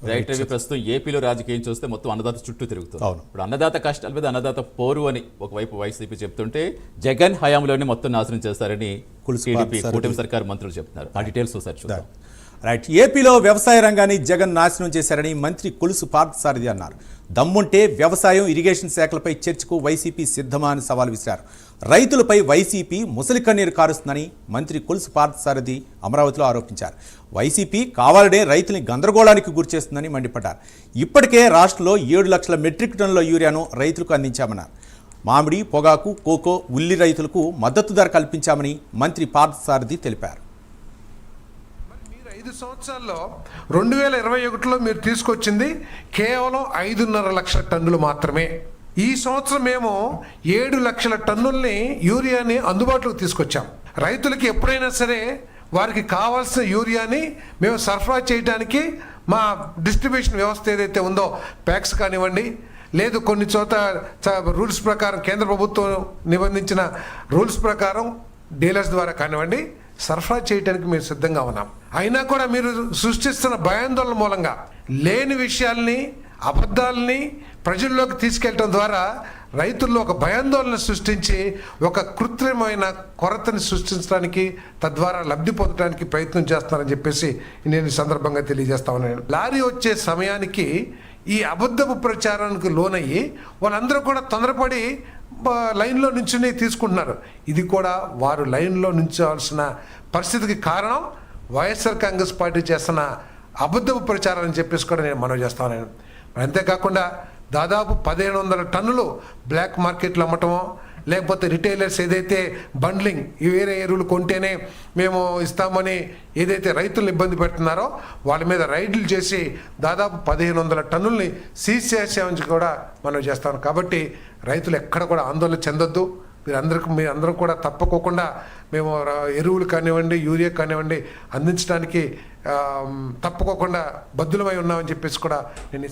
Right Ravi, ప్రస్తుతం ఏపీలో రాజకీయం చూస్తే మొత్తం అన్నదాత చుట్టూ తిరుగుతుంది. ఇప్పుడు అన్నదాత కష్టాల మీద అన్నదాత పోరు అని ఒకవైపు వైసీపీ చెప్తుంటే జగన్ హయాంలోనే మొత్తం నాశనం చేస్తారని టీడీపీ కూటమి సర్కారు మంత్రులు చెప్తున్నారు. ఆ డీటెయిల్స్ ఒకసారి చూద్దాం. రైట్, ఏపీలో వ్యవసాయ రంగాన్ని జగన్ నాశనం చేశారని మంత్రి కొలుసు పార్థసారథి అన్నారు. దమ్ముంటే వ్యవసాయం, ఇరిగేషన్ శాఖలపై చర్చకు వైసీపీ సిద్ధమా అని సవాల్ విసిరారు. రైతులపై వైసీపీ ముసలి కన్నీరు కారుస్తుందని మంత్రి కొలుసు పార్థసారథి అమరావతిలో ఆరోపించారు. వైసీపీ కావాలనే రైతుల్ని గందరగోళానికి గురిచేస్తుందని మండిపడ్డారు. ఇప్పటికే రాష్ట్రంలో 7 లక్షల మెట్రిక్ టన్నుల యూరియాను రైతులకు అందించామన్నారు. మామిడి, పొగాకు, కోకో, ఉల్లి రైతులకు మద్దతు ధర కల్పించామని మంత్రి పార్థసారథి తెలిపారు. 5 సంవత్సరాల్లో 2021లో మీరు తీసుకొచ్చింది కేవలం 5.5 లక్షల టన్నులు మాత్రమే. ఈ సంవత్సరం మేము 7 లక్షల టన్నుల్ని యూరియాని అందుబాటులోకి తీసుకొచ్చాం. రైతులకి ఎప్పుడైనా సరే వారికి కావాల్సిన యూరియాని మేము సరఫరా చేయడానికి మా డిస్ట్రిబ్యూషన్ వ్యవస్థ ఏదైతే ఉందో, ప్యాక్స్ కానివ్వండి, లేదు కొన్ని చోట రూల్స్ ప్రకారం కేంద్ర ప్రభుత్వం నిబంధించిన రూల్స్ ప్రకారం డీలర్స్ ద్వారా కానివ్వండి, సరఫరా చేయడానికి మేము సిద్ధంగా ఉన్నాం. అయినా కూడా మీరు సృష్టిస్తున్న భయాందోళన మూలంగా లేని విషయాల్ని, అబద్ధాలని ప్రజల్లోకి తీసుకెళ్ళటం ద్వారా రైతుల్లో ఒక భయాందోళన సృష్టించి ఒక కృత్రిమైన కొరతని సృష్టించడానికి, తద్వారా లబ్ధి పొందడానికి ప్రయత్నం చేస్తున్నారని చెప్పేసి నేను ఈ సందర్భంగా తెలియజేస్తా ఉన్నాను. లారీ వచ్చే సమయానికి ఈ అబద్ధపు ప్రచారానికి లోనయ్యి వాళ్ళందరూ కూడా తొందరపడి లైన్లో నుంచుని తీసుకుంటున్నారు. ఇది కూడా వారు లైన్లో నుంచోవాల్సిన పరిస్థితికి కారణం వైఎస్ఆర్ కాంగ్రెస్ పార్టీ చేస్తున్న అబద్ధపు ప్రచారం అని చెప్పేసి కూడా నేను మనవి చేస్తాను. అంతేకాకుండా దాదాపు 1500 టన్నులు బ్లాక్ మార్కెట్లో అమ్మటమో, లేకపోతే రిటైలర్స్ ఏదైతే బండ్లింగ్ వేరే ఎరువులు కొంటేనే మేము ఇస్తామని ఏదైతే రైతులను ఇబ్బంది పెడుతున్నారో వాళ్ళ మీద రైడ్లు చేసి దాదాపు 1500 టన్నుల్ని సీజ్ చేసామని కూడా మనం చేస్తాం. కాబట్టి రైతులు ఎక్కడ కూడా ఆందోళన చెందొద్దు. మీరందరూ కూడా తప్పకోకుండా మేము ఎరువులు కానివ్వండి, యూరియా కానివ్వండి అందించడానికి తప్పకోకుండా బద్దులమై ఉన్నామని చెప్పేసి కూడా నేను